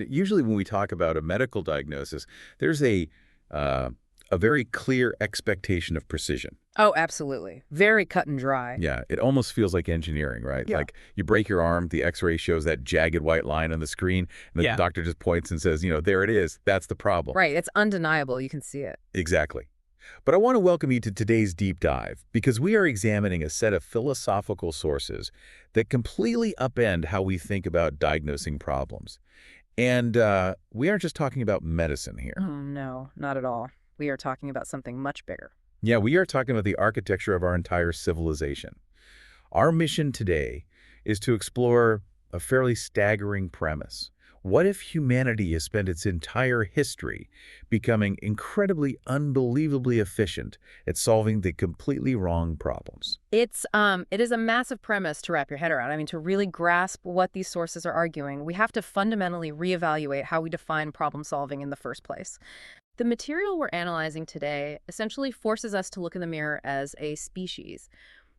Usually when we talk about a medical diagnosis, there's uh, a very clear expectation of precision. Oh, absolutely. Very cut and dry. Yeah, it almost feels like engineering, right? Yeah. Like you break your arm, the X-ray shows that jagged white line on the screen, and the Yeah. doctor just points and says, there it is. That's the problem. Right. It's undeniable. You can see it. Exactly. But I want to welcome you to today's deep dive because we are examining a set of philosophical sources that completely upend how we think about diagnosing problems. And we aren't just talking about medicine here. Oh, no, not at all. We are talking about something much bigger. Yeah, we are talking about the architecture of our entire civilization. Our mission today is to explore a fairly staggering premise. What if humanity has spent its entire history becoming incredibly, unbelievably efficient at solving the completely wrong problems? It is a massive premise to wrap your head around. I mean, to really grasp what these sources are arguing, we have to fundamentally reevaluate how we define problem solving in the first place. The material we're analyzing today essentially forces us to look in the mirror as a species.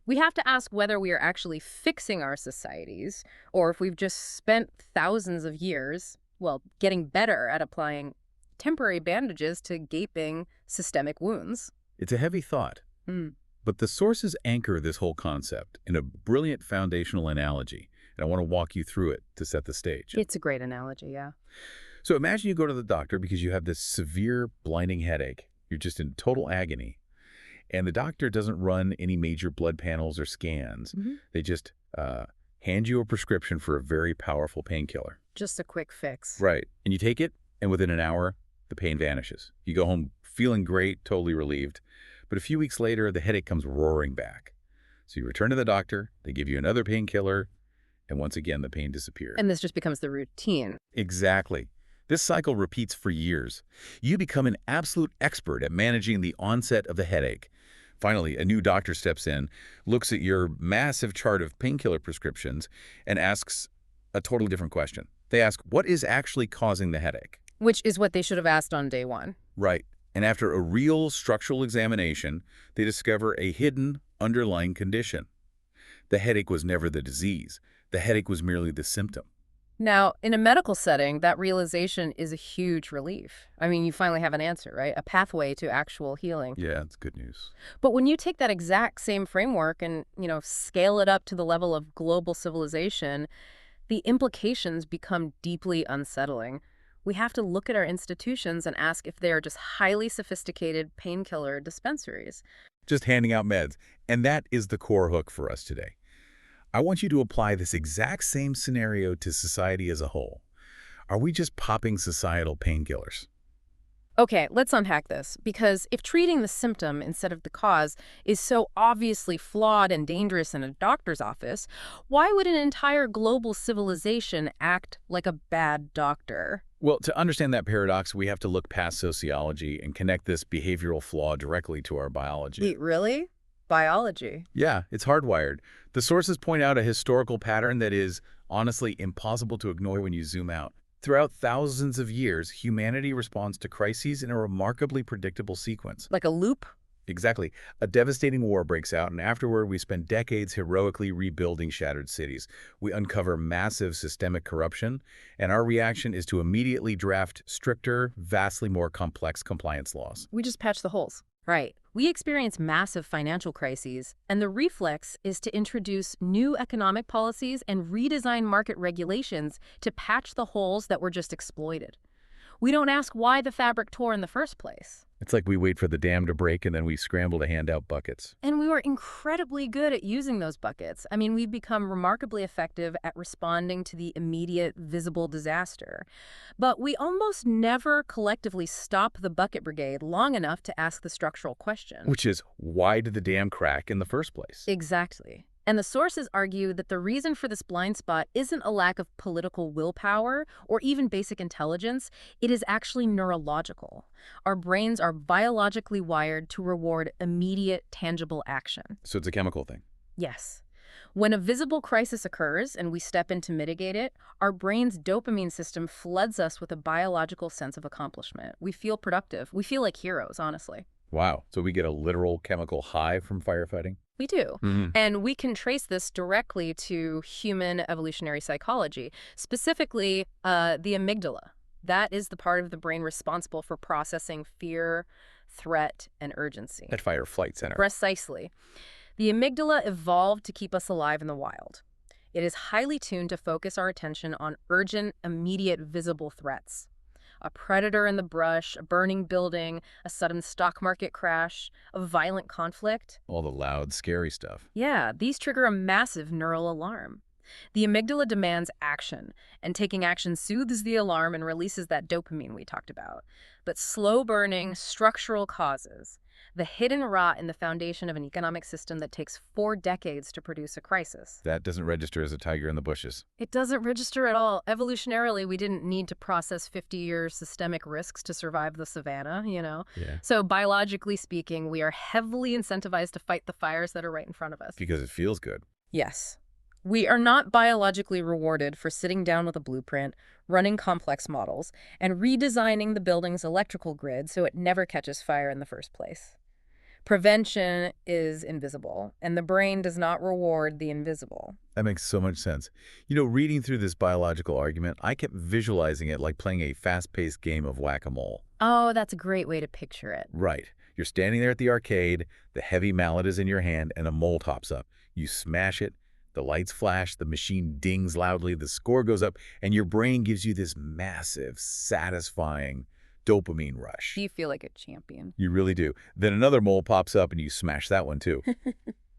We have to ask whether we are actually fixing our societies, or if we've just spent thousands of years, well, getting better at applying temporary bandages to gaping systemic wounds. It's a heavy thought, Hmm. but the sources anchor this whole concept in a brilliant foundational analogy, and I want to walk you through it to set the stage. It's a great analogy, yeah. So imagine you go to the doctor because you have this severe, blinding headache. You're just in total agony. And the doctor doesn't run any major blood panels or scans. They just hand you a prescription for a very powerful painkiller. Just a quick fix. Right. And you take it, and within an hour, the pain vanishes. You go home feeling great, totally relieved. But a few weeks later, the headache comes roaring back. So you return to the doctor, they give you another painkiller, and once again, the pain disappears. And this just becomes the routine. Exactly. This cycle repeats for years. You become an absolute expert at managing the onset of the headache. Finally, a new doctor steps in, looks at your massive chart of painkiller prescriptions, and asks a totally different question. They ask, what is actually causing the headache? Which is what they should have asked on day one. Right. And after a real structural examination, they discover a hidden underlying condition. The headache was never the disease. The headache was merely the symptom. Now, in a medical setting, that realization is a huge relief. I mean, you finally have an answer, right? A pathway to actual healing. Yeah, it's good news. But when you take that exact same framework and, scale it up to the level of global civilization, the implications become deeply unsettling. We have to look at our institutions and ask if they are just highly sophisticated painkiller dispensaries. Just handing out meds. And that is the core hook for us today. I want you to apply this exact same scenario to society as a whole. Are we just popping societal painkillers? Okay, let's unpack this, because if treating the symptom instead of the cause is so obviously flawed and dangerous in a doctor's office, why would an entire global civilization act like a bad doctor? Well, to understand that paradox, we have to look past sociology and connect this behavioral flaw directly to our biology. Really? Biology? Yeah, it's hardwired. The sources point out a historical pattern that is honestly impossible to ignore when you zoom out. Throughout thousands of years, humanity responds to crises in a remarkably predictable sequence. Like a loop? Exactly. A devastating war breaks out, and afterward we spend decades heroically rebuilding shattered cities. We uncover massive systemic corruption, and our reaction is to immediately draft stricter, vastly more complex compliance laws. We just patch the holes. Right. We experience massive financial crises, and the reflex is to introduce new economic policies and redesign market regulations to patch the holes that were just exploited. We don't ask why the fabric tore in the first place. It's like we wait for the dam to break and then we scramble to hand out buckets. And we were incredibly good at using those buckets. I mean, we've become remarkably effective at responding to the immediate, visible disaster. But we almost never collectively stop the bucket brigade long enough to ask the structural question. Which is, why did the dam crack in the first place? Exactly. And the sources argue that the reason for this blind spot isn't a lack of political willpower or even basic intelligence. It is actually neurological. Our brains are biologically wired to reward immediate, tangible action. So it's a chemical thing. Yes. When a visible crisis occurs and we step in to mitigate it, our brain's dopamine system floods us with a biological sense of accomplishment. We feel productive. We feel like heroes, honestly. Wow. So we get a literal chemical high from firefighting? We do. Hmm. And we can trace this directly to human evolutionary psychology, specifically the amygdala. That is the part of the brain responsible for processing fear, threat, and urgency. That fight or flight center. Precisely. The amygdala evolved to keep us alive in the wild. It is highly tuned to focus our attention on urgent, immediate, visible threats. A predator in the brush, a burning building, a sudden stock market crash, a violent conflict. All the loud, scary stuff. Yeah, these trigger a massive neural alarm. The amygdala demands action, and taking action soothes the alarm and releases that dopamine we talked about. But slow-burning, structural causes, the hidden rot in the foundation of an economic system that takes 4 decades to produce a crisis. That doesn't register as a tiger in the bushes. It doesn't register at all. Evolutionarily, we didn't need to process 50-year systemic risks to survive the savannah, Yeah. So biologically speaking, we are heavily incentivized to fight the fires that are right in front of us. Because it feels good. Yes. We are not biologically rewarded for sitting down with a blueprint, running complex models, and redesigning the building's electrical grid so it never catches fire in the first place. Prevention is invisible, and the brain does not reward the invisible. That makes so much sense. Reading through this biological argument, I kept visualizing it like playing a fast-paced game of whack-a-mole. Oh, that's a great way to picture it. Right. You're standing there at the arcade, the heavy mallet is in your hand, and a mole pops up. You smash it, the lights flash, the machine dings loudly, the score goes up, and your brain gives you this massive, satisfying dopamine rush. You feel like a champion. You really do. Then another mole pops up and you smash that one too.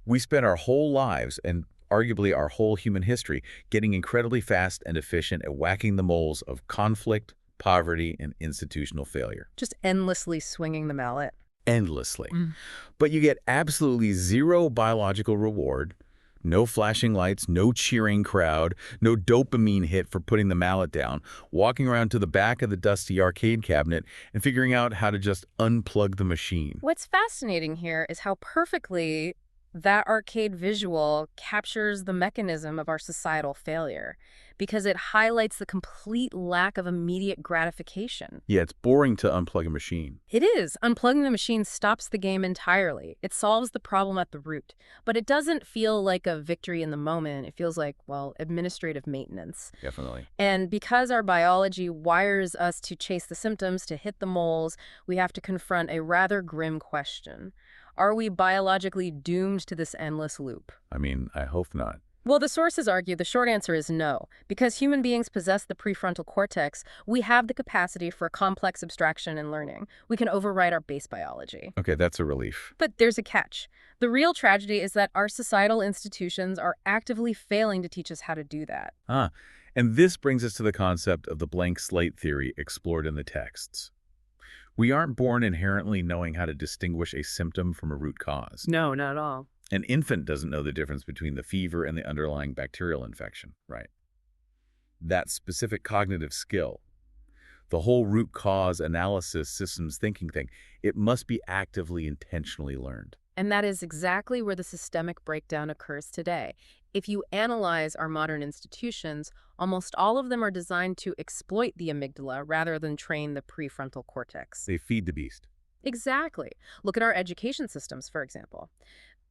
We spend our whole lives, and arguably our whole human history, getting incredibly fast and efficient at whacking the moles of conflict, poverty, and institutional failure. Just endlessly swinging the mallet. Endlessly. But you get absolutely zero biological reward, no flashing lights, no cheering crowd, no dopamine hit for putting the mallet down, walking around to the back of the dusty arcade cabinet and figuring out how to just unplug the machine. What's fascinating here is how perfectly that arcade visual captures the mechanism of our societal failure, because it highlights the complete lack of immediate gratification. Yeah, it's boring to unplug a machine. It is. Unplugging the machine stops the game entirely. It solves the problem at the root. But it doesn't feel like a victory in the moment. It feels like, administrative maintenance. Definitely. And because our biology wires us to chase the symptoms, to hit the moles, we have to confront a rather grim question. Are we biologically doomed to this endless loop? I mean, I hope not. Well, the sources argue the short answer is no. Because human beings possess the prefrontal cortex, we have the capacity for complex abstraction and learning. We can override our base biology. Okay, that's a relief. But there's a catch. The real tragedy is that our societal institutions are actively failing to teach us how to do that. And this brings us to the concept of the blank slate theory explored in the texts. We aren't born inherently knowing how to distinguish a symptom from a root cause. No, not at all. An infant doesn't know the difference between the fever and the underlying bacterial infection, right? That specific cognitive skill, the whole root cause analysis systems thinking thing, it must be actively, intentionally learned. And that is exactly where the systemic breakdown occurs today. If you analyze our modern institutions, almost all of them are designed to exploit the amygdala rather than train the prefrontal cortex. They feed the beast. Exactly. Look at our education systems, for example.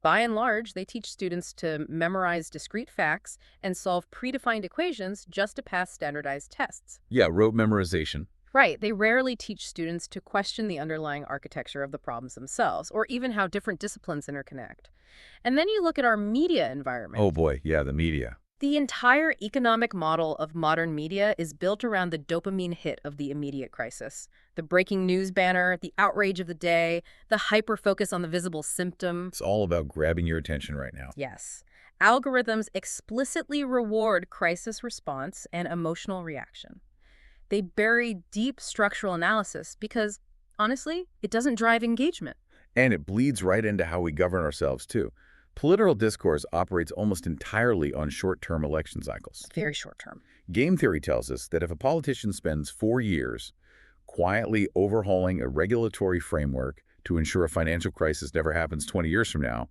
By and large, they teach students to memorize discrete facts and solve predefined equations just to pass standardized tests. Yeah, rote memorization. Right. They rarely teach students to question the underlying architecture of the problems themselves, or even how different disciplines interconnect. And then you look at our media environment. Oh boy, yeah, the media. The entire economic model of modern media is built around the dopamine hit of the immediate crisis. The breaking news banner, the outrage of the day, the hyper-focus on the visible symptom. It's all about grabbing your attention right now. Yes. Algorithms explicitly reward crisis response and emotional reaction. They bury deep structural analysis because, honestly, it doesn't drive engagement. And it bleeds right into how we govern ourselves, too. Political discourse operates almost entirely on short-term election cycles. Very short term. Game theory tells us that if a politician spends 4 years quietly overhauling a regulatory framework to ensure a financial crisis never happens 20 years from now,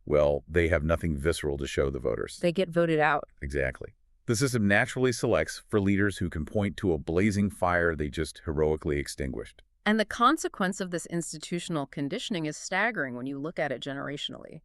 well, they have nothing visceral to show the voters. They get voted out. Exactly. The system naturally selects for leaders who can point to a blazing fire they just heroically extinguished. And the consequence of this institutional conditioning is staggering when you look at it generationally.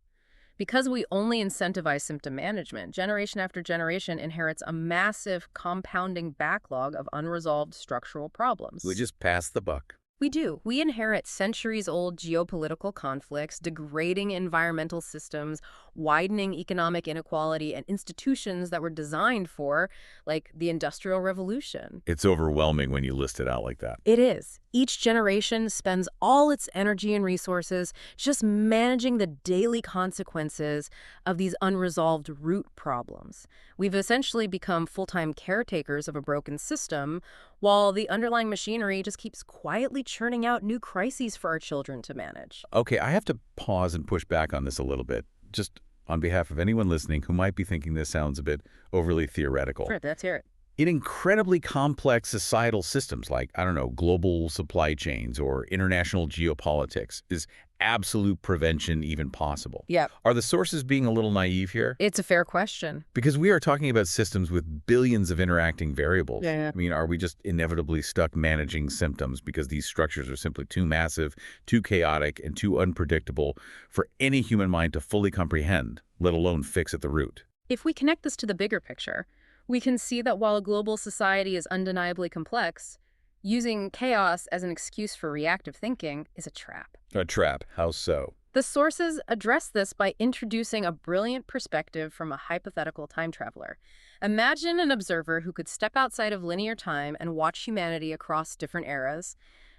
Because we only incentivize symptom management, generation after generation inherits a massive compounding backlog of unresolved structural We problems. just pass the buck. We do. We inherit centuries-old geopolitical conflicts, degrading environmental systems, widening economic inequality, and institutions that were designed for, like, the Industrial Revolution. It's overwhelming when you list it out like that. It is. Each generation spends all its energy and resources just managing the daily consequences of these unresolved root problems. We've essentially become full-time caretakers of a broken system, while the underlying machinery just keeps quietly churning out new crises for our children to manage. Okay, I have to pause and push back on this a little bit, just on behalf of anyone listening who might be thinking this sounds a bit overly theoretical. Sure, let's hear it. In incredibly complex societal systems like, I don't know, global supply chains or international geopolitics, is absolute prevention even possible? Yep. Are the sources being a little naive here? It's a fair question. Because we are talking about systems with billions of interacting variables. Yeah. I mean, are we just inevitably stuck managing symptoms because these structures are simply too massive, too chaotic, and too unpredictable for any human mind to fully comprehend, let alone fix at the root? If we connect this to the bigger picture, we can see that while a global society is undeniably complex, using chaos as an excuse for reactive thinking is a trap. A trap. How so? The sources address this by introducing a brilliant perspective from a hypothetical time traveler. Imagine an observer who could step outside of linear time and watch humanity across different eras.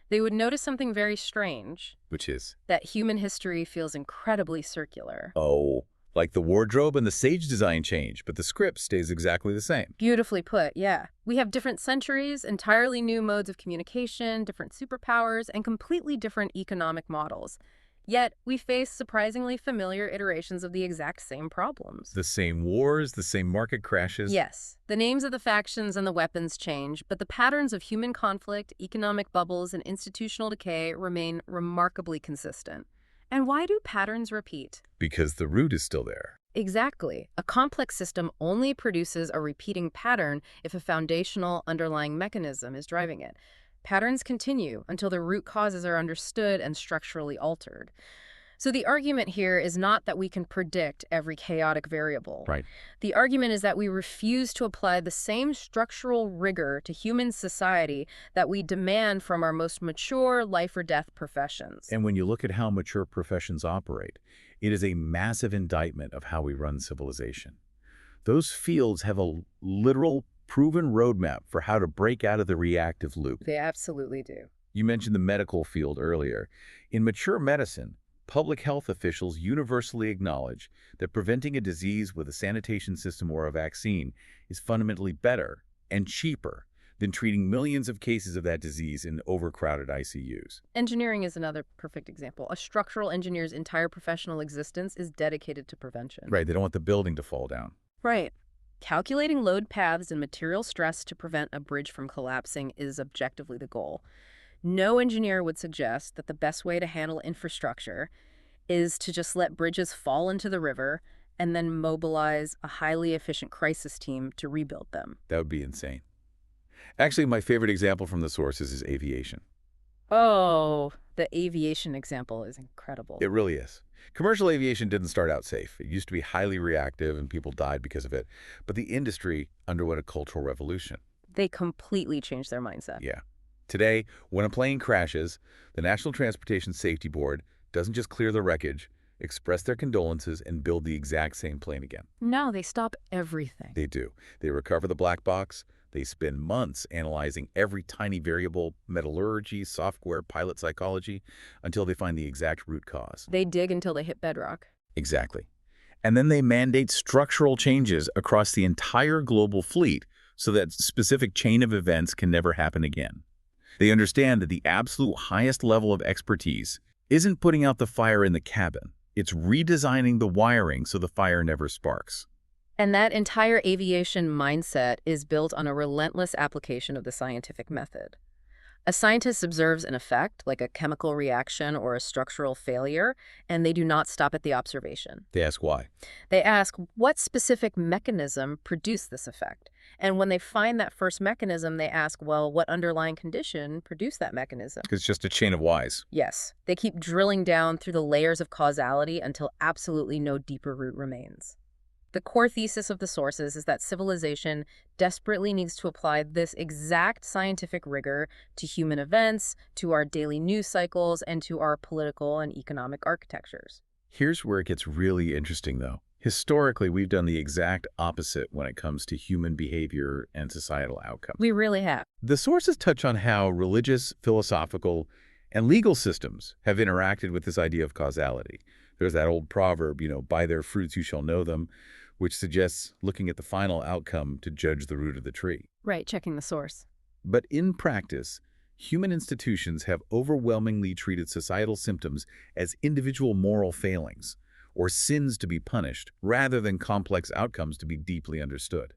They would notice something very strange, Which is? that human history feels incredibly circular. Oh, like the wardrobe and the stage design change, but the script stays exactly the same. Beautifully put, yeah. We have different centuries, entirely new modes of communication, different superpowers, and completely different economic models. Yet, we face surprisingly familiar iterations of the exact same problems. The same wars, the same market crashes. Yes, the names of the factions and the weapons change, but the patterns of human conflict, economic bubbles, and institutional decay remain remarkably consistent. And why do patterns repeat? Because the root is still there. Exactly. A complex system only produces a repeating pattern if a foundational underlying mechanism is driving it. Patterns continue until the root causes are understood and structurally altered. So the argument here is not that we can predict every chaotic variable. Right. The argument is that we refuse to apply the same structural rigor to human society that we demand from our most mature life or death professions. And when you look at how mature professions operate, it is a massive indictment of how we run civilization. Those fields have a literal, proven roadmap for how to break out of the reactive loop. They absolutely do. You mentioned the medical field earlier. In mature medicine, public health officials universally acknowledge that preventing a disease with a sanitation system or a vaccine is fundamentally better and cheaper than treating millions of cases of that disease in overcrowded ICUs. Engineering is another perfect example. A structural engineer's entire professional existence is dedicated to prevention. Right, they don't want the building to fall down. Right. Calculating load paths and material stress to prevent a bridge from collapsing is objectively the goal. No engineer would suggest that the best way to handle infrastructure is to just let bridges fall into the river and then mobilize a highly efficient crisis team to rebuild them. That would be insane. Actually, my favorite example from the sources is aviation. Oh, the aviation example is incredible. It really is. Commercial aviation didn't start out safe. It used to be highly reactive and people died because of it. But the industry underwent a cultural revolution. They completely changed their mindset. Yeah. Today, when a plane crashes, the National Transportation Safety Board doesn't just clear the wreckage, express their condolences, and build the exact same plane again. No, they stop everything. They do. They recover the black box. They spend months analyzing every tiny variable, metallurgy, software, pilot psychology, until they find the exact root cause. They dig until they hit bedrock. Exactly. And then they mandate structural changes across the entire global fleet so that specific chain of events can never happen again. They understand that the absolute highest level of expertise isn't putting out the fire in the cabin. It's redesigning the wiring so the fire never sparks. And that entire aviation mindset is built on a relentless application of the scientific method. A scientist observes an effect, like a chemical reaction or a structural failure, and they do not stop at the observation. They ask why. They ask what specific mechanism produced this effect. And when they find that first mechanism, they ask, well, what underlying condition produced that mechanism? It's just a chain of whys. Yes, they keep drilling down through the layers of causality until absolutely no deeper root remains. The core thesis of the sources is that civilization desperately needs to apply this exact scientific rigor to human events, to our daily news cycles, and to our political and economic architectures. Here's where it gets really interesting, though. Historically, we've done the exact opposite when it comes to human behavior and societal outcomes. We really have. The sources touch on how religious, philosophical, and legal systems have interacted with this idea of causality. There's that old proverb, by their fruits you shall know them, which suggests looking at the final outcome to judge the root of the tree. Right, checking the source. But in practice, human institutions have overwhelmingly treated societal symptoms as individual moral failings or sins to be punished rather than complex outcomes to be deeply understood.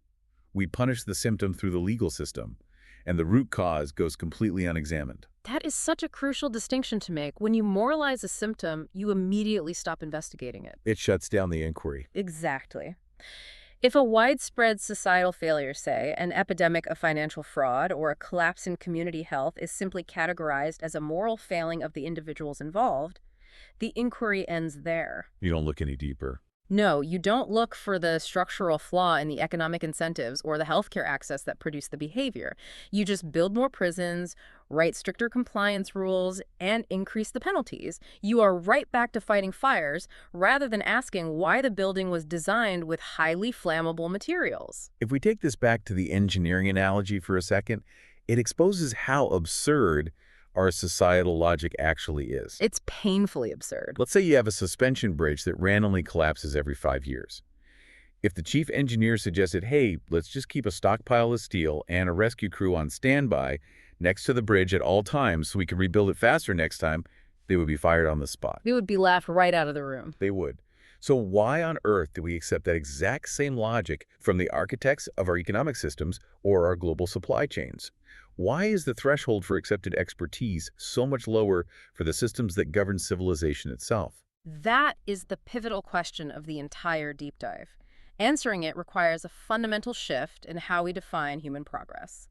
We punish the symptom through the legal system, and the root cause goes completely unexamined. That is such a crucial distinction to make. When you moralize a symptom, you immediately stop investigating it. It shuts down the inquiry. Exactly. If a widespread societal failure, say, an epidemic of financial fraud or a collapse in community health is simply categorized as a moral failing of the individuals involved, the inquiry ends there. You don't look any deeper. No, you don't look for the structural flaw in the economic incentives or the healthcare access that produce the behavior. You just build more prisons, write stricter compliance rules, and increase the penalties. You are right back to fighting fires rather than asking why the building was designed with highly flammable materials. If we take this back to the engineering analogy for a second, it exposes how absurd our societal logic actually is. It's painfully absurd. Let's say you have a suspension bridge that randomly collapses every 5 years. If the chief engineer suggested, hey, let's just keep a stockpile of steel and a rescue crew on standby next to the bridge at all times so we can rebuild it faster next time, they would be fired on the spot. We would be laughed right out of the room. They would. So why on earth do we accept that exact same logic from the architects of our economic systems or our global supply chains? Why is the threshold for accepted expertise so much lower for the systems that govern civilization itself? That is the pivotal question of the entire deep dive. Answering it requires a fundamental shift in how we define human progress.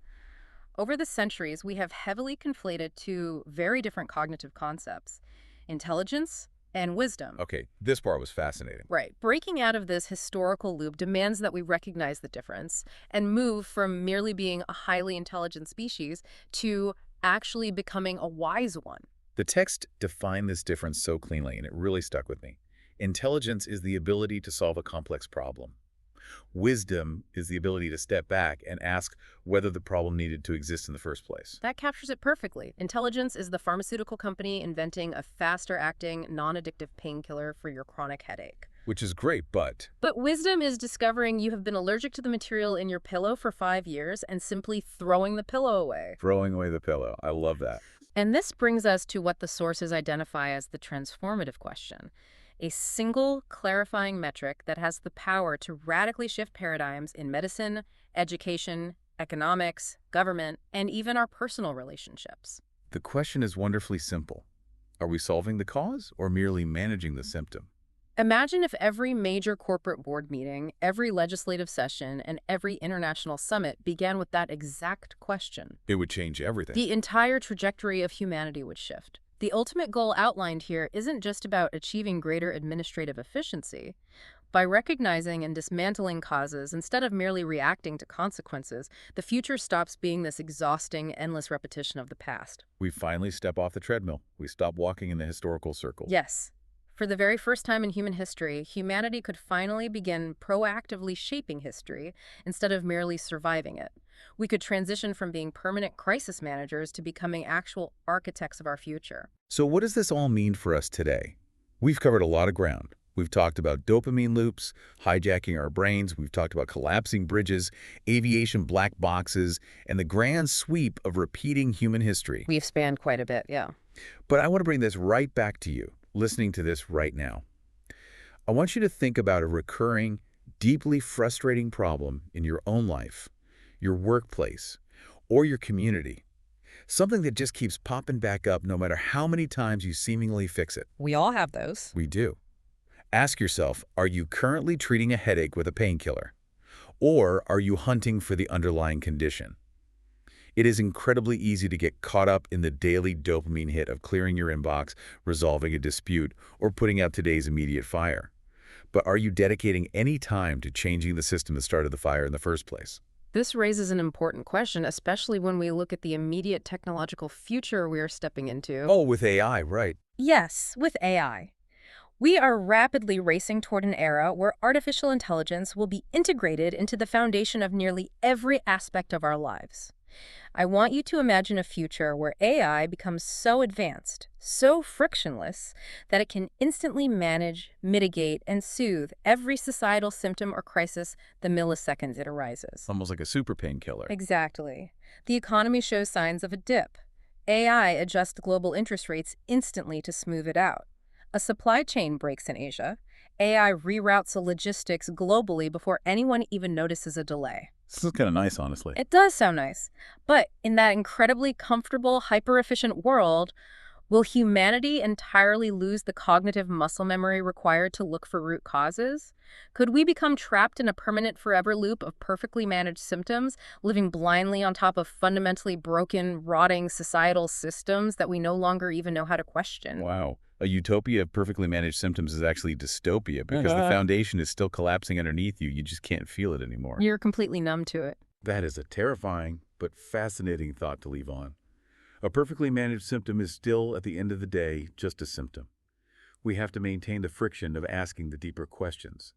Over the centuries, we have heavily conflated two very different cognitive concepts: intelligence and wisdom. Okay, this part was fascinating. Right. Breaking out of this historical loop demands that we recognize the difference and move from merely being a highly intelligent species to actually becoming a wise one. The text defined this difference so cleanly, and it really stuck with me. Intelligence is the ability to solve a complex problem. Wisdom is the ability to step back and ask whether the problem needed to exist in the first place. That captures it perfectly. Intelligence is the pharmaceutical company inventing a faster-acting, non-addictive painkiller for your chronic headache. Which is great, but wisdom is discovering you have been allergic to the material in your pillow for 5 years and simply throwing the pillow away. throwing away the pillow. I love that. And this brings us to what the sources identify as the transformative question. A single clarifying metric that has the power to radically shift paradigms in medicine, education, economics, government, and even our personal relationships. The question is wonderfully simple. Are we solving the cause or merely managing the symptom? Imagine if every major corporate board meeting, every legislative session, and every international summit began with that exact question. It would change everything. The entire trajectory of humanity would shift. The ultimate goal outlined here isn't just about achieving greater administrative efficiency. By recognizing and dismantling causes instead of merely reacting to consequences, the future stops being this exhausting, endless repetition of the past. We finally step off the treadmill. We stop walking in the historical circle. Yes. For the very first time in human history, humanity could finally begin proactively shaping history instead of merely surviving it. We could transition from being permanent crisis managers to becoming actual architects of our future. So what does this all mean for us today? We've covered a lot of ground. We've talked about dopamine loops, hijacking our brains. We've talked about collapsing bridges, aviation black boxes, and the grand sweep of repeating human history. We've spanned quite a bit, yeah. But I want to bring this right back to you, listening to this right now. I want you to think about a recurring, deeply frustrating problem in your own life, your workplace, or your community. Something that just keeps popping back up no matter how many times you seemingly fix it. We all have those. We do. Ask yourself, are you currently treating a headache with a painkiller? Or are you hunting for the underlying condition? It is incredibly easy to get caught up in the daily dopamine hit of clearing your inbox, resolving a dispute, or putting out today's immediate fire. But are you dedicating any time to changing the system that started the fire in the first place? This raises an important question, especially when we look at the immediate technological future we are stepping into. Oh, with AI, right. Yes, with AI. We are rapidly racing toward an era where artificial intelligence will be integrated into the foundation of nearly every aspect of our lives. I want you to imagine a future where AI becomes so advanced, so frictionless, that it can instantly manage, mitigate, and soothe every societal symptom or crisis the milliseconds it arises. Almost like a super painkiller. Exactly. The economy shows signs of a dip. AI adjusts global interest rates instantly to smooth it out. A supply chain breaks in Asia. AI reroutes the logistics globally before anyone even notices a delay. This is kind of nice, honestly. It does sound nice. But in that incredibly comfortable, hyper-efficient world, will humanity entirely lose the cognitive muscle memory required to look for root causes? Could we become trapped in a permanent forever loop of perfectly managed symptoms, living blindly on top of fundamentally broken, rotting societal systems that we no longer even know how to question? Wow. A utopia of perfectly managed symptoms is actually dystopia because the foundation is still collapsing underneath you. You just can't feel it anymore. You're completely numb to it. That is a terrifying but fascinating thought to leave on. A perfectly managed symptom is still, at the end of the day, just a symptom. We have to maintain the friction of asking the deeper questions.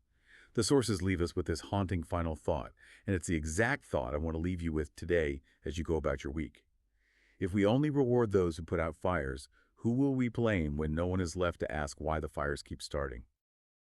The sources leave us with this haunting final thought, and it's the exact thought I want to leave you with today as you go about your week. If we only reward those who put out fires, who will we blame when no one is left to ask why the fires keep starting?